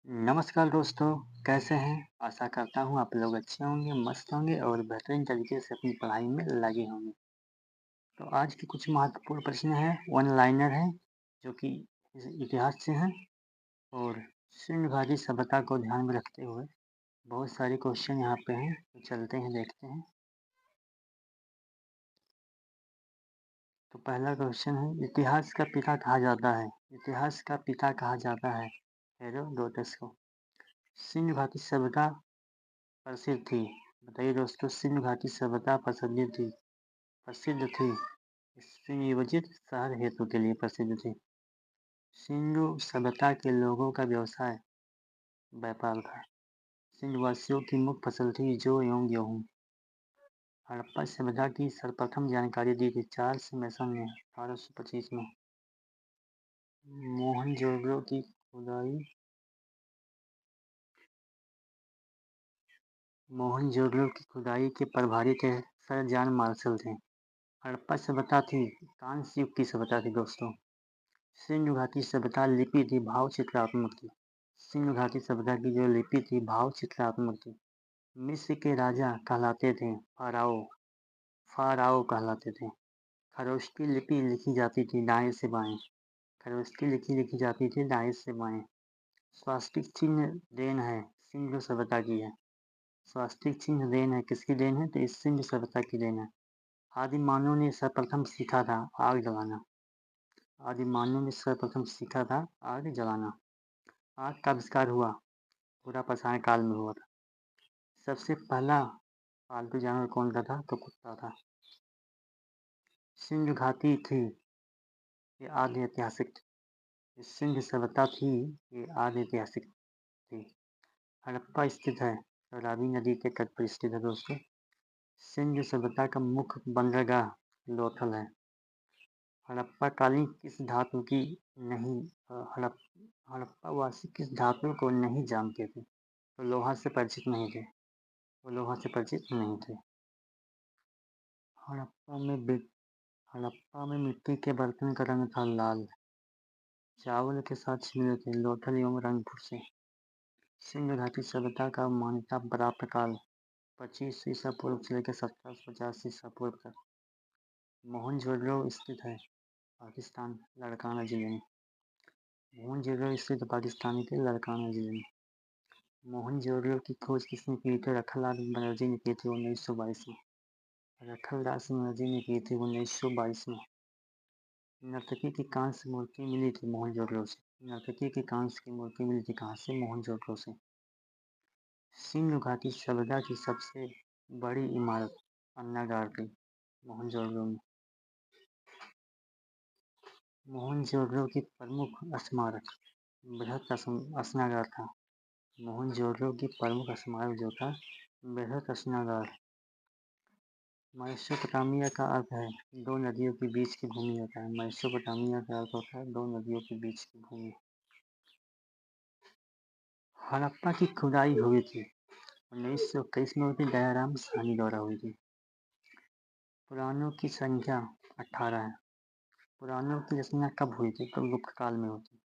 नमस्कार दोस्तों, कैसे हैं? आशा करता हूँ आप लोग अच्छे होंगे, मस्त होंगे और बेहतरीन तरीके से अपनी पढ़ाई में लगे होंगे। तो आज के कुछ महत्वपूर्ण प्रश्न हैं, वन लाइनर हैं, जो कि इतिहास से हैं और सिंधु घाटी सभ्यता को ध्यान में रखते हुए बहुत सारे क्वेश्चन यहाँ पे हैं, तो चलते हैं देखते हैं। तो पहला क्वेश्चन है, इतिहास का पिता कहा जाता है? इतिहास का पिता कहा जाता है हेरोडोटस को। सिंधु घाटी सभ्यता प्रसिद्ध थी। बताइए दोस्तों, सिंधु घाटी सभ्यता प्रसिद्ध थी इससे नियोजित शहर हेतु के लिए प्रसिद्ध थी। सिंधु सभ्यता के लोगों का व्यवसाय व्यापार था। सिंधुवासियों की मुख्य फसल थी जौ एवं गेहूं। हड़प्पा सभ्यता की सर्वप्रथम जानकारी दी थी चार्ल्स मेसन ने 1825 में। मोहनजोदड़ो की खुदाई मोहनजोदड़ो की खुदाई के प्रभारी थे सर जॉन मार्शल थे। हड़प्पा सभ्यता थी कांस्य युग की सभ्यता थी दोस्तों। सिंधु घाटी सभ्यता लिपि थी भाव चित्रात्मक थी। सिंधु घाटी सभ्यता की जो लिपि थी भाव चित्रात्मक थी। मिस्र के राजा कहलाते थे फाराओ। फाराओ कहलाते थे। खरोष्टी लिपि लिखी जाती थी दाएं से बाएं। खरोष्टी लिखी जाती थी दाएं से बाएं। स्वास्तिक चिन्ह देन है सिंधु सभ्यता की है। स्वास्तिक चिन्ह देन है, किसकी देन है? तो इस सिंधु सभ्यता की देन है। आदि मानव ने सर्वप्रथम सीखा था आग जलाना। आदि मानव ने सर्वप्रथम सीखा था आग जलाना। आग का आविष्कार हुआ पूरा पाषाण काल में हुआ था। सबसे पहला पालतू जानवर कौन सा था? तो कुत्ता था। सिंधु घाटी थी ये आदि ऐतिहासिक थी। सिंधु सभ्यता थी ये आदि ऐतिहासिक थी। हड़प्पा स्थित है तो रावी नदी के तट पर स्थित है दोस्तों। सिंधु सभ्यता का मुख्य बंदरगाह लोथल है। हड़प्पा कालीन किस धातु की नहीं हड़प्पा वासी किस धातु को नहीं जानते थे? तो लोहा से परिचित नहीं थे। वो लोहा से परिचित नहीं थे। हड़प्पा में हड़प्पा में मिट्टी के बर्तन का रंग था लाल। चावल के साथ मिले थे लोथल एवं रंगपुर से। सिंधु घाटी सभ्यता का मान्यता प्राप्त काल 25 ईसा पूर्व से लेकर 1750 ईसा पूर्व तक। मोहनजोदड़ो स्थित है पाकिस्तान लड़काना जिले में। मोहनजोदड़ो स्थित पाकिस्तान के लड़काना जिले में। मोहनजोदड़ो की खोज किसने की थी? रखललाल बनर्जी ने की थी 1922 में। रखलदास बनर्जी ने की थी 1922 में। नर्तकी की कांस्य मूर्ति मिली थी मोहनजोदड़ो से। नर्तकी की कांस्य की मूर्ति मिली थी कहाँ से? मोहनजोदड़ो से। सिंधु घाटी सभ्यता की सबसे बड़ी इमारत अन्नागार थी मोहनजोदड़ो में। मोहनजोदड़ो की प्रमुख स्मारक बृहत स्नागार था। मोहनजोदड़ो की प्रमुख स्मारक जो था बृहत स्नागार। मेसोपोटामिया का अर्थ है दो नदियों के बीच की भूमि होता है। मेसोपोटामिया का अर्थ होता है दो नदियों के बीच की भूमि। हड़प्पा की खुदाई हुई थी 1921 में हुई थी, दयाराम साहनी द्वारा हुई थी। पुराणों की संख्या 18 है। पुराणों की रचना कब हुई थी? तो गुप्त काल में हुई थी।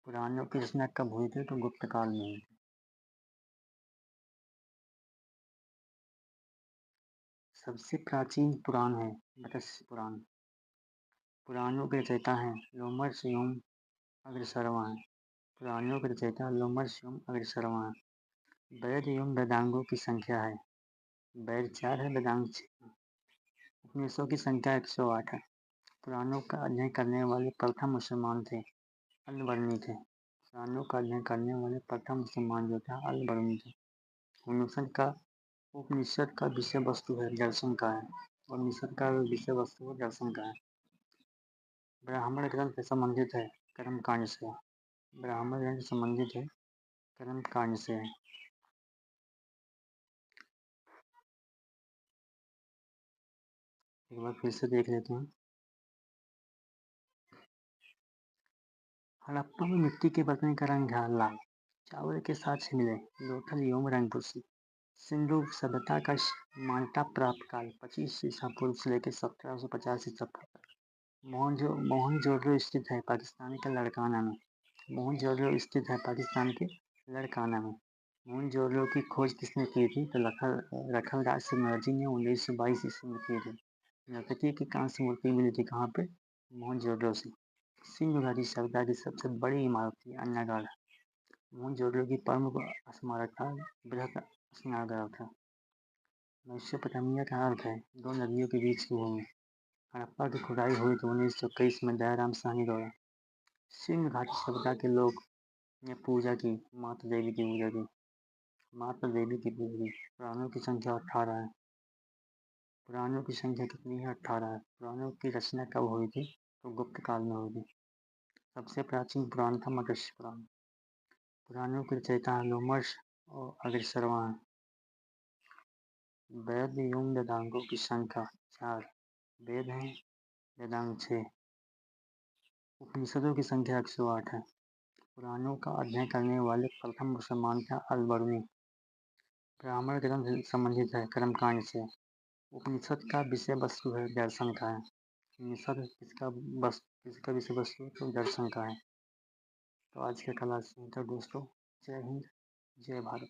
पुराणों की रचना कब हुई थी? तो गुप्त काल में हुई थी। सबसे प्राचीन पुराण है मत्स्य पुराण। पुराणों के रचयिता हैं लोमश एवं अग्रसरवा हैं। पुराणों के रचयिता लोमश एवं अग्रसरवा हैं। वेद एवं वेदांगों की संख्या है, वेद 4 है, वेदांग 6। उपनिषदों की संख्या 108 है। पुराणों का अध्ययन करने वाले प्रथम मुसलमान थे अलबरनी थे। पुराणों का अध्ययन करने वाले प्रथम मुसलमान जो था अलबरनी थे। उपनिषद का विषय वस्तु है दर्शन का है। उपनिषद का विषय वस्तु दर्शन का है। ब्राह्मण ग्रंथ से संबंधित है कर्म कांड से। ब्राह्मण ग्रंथ संबंधित है कर्म कांड से है। एक बार फिर से देख लेते हैं। हड़प्पा में मिट्टी के बर्तन का रंग था लाल। चावल के साथ मिले लोथल एवं रंगपुर से। सिंधु सभ्यता का मान्यता प्राप्त काल 25 ईसा पूर्व से लेकर 1750 ईसा पूर्व तक। मोहनजोदड़ो स्थित है पाकिस्तान के लड़काना में। मोहनजोदड़ो स्थित है पाकिस्तान के लड़काना में मोहनजोदड़ो की खोज किसने की थी? तो रखलदास सिंगाजी ने 1922 ईस्वी में की थी। नर्तकी की कांस्य मूर्ति मिली थी कहाँ पे? मोहनजोदड़ो से। सिंधु घाटी सभ्यता की सबसे बड़ी इमारत थी अन्नागार। मोहनजोदड़ो की प्रमुख स्मारक था बृहत स्नानगार था। मेसोपोटामिया का अर्थ है दो नदियों के बीच की भूमि। हड़प्पा की खुदाई हुई थी 1921 में दयाराम साहनी द्वारा। सिंधु घाटी सभ्यता के लोग ने पूजा की, माता देवी की पूजा की। माता देवी की पूजा की। पुराणों की संख्या 18 है। पुराणों की संख्या कितनी है? 18 है। पुराणों की रचना कब हुई थी? तो गुप्त काल में हुई थी। सबसे प्राचीन पुराण था मत्स्य पुराण। पुराणों के रचयिता लोमश और अग्रसरवा हैं। वेद एवं वेदांगों की संख्या 4 वेद हैं, वेदांग 6। उपनिषदों की संख्या 108 है। पुराणों का अध्ययन करने वाले प्रथम मुसलमान थे अल-बरूनी। ब्राह्मण ग्रंथ संबंधित है कर्मकांड से। उपनिषद का विषय वस्तु है दर्शन का है। उपनिषद किसका विषय वस्तु है? तो दर्शन का है। तो आज का क्लास में था दोस्तों। जय हिंद, जय भारत।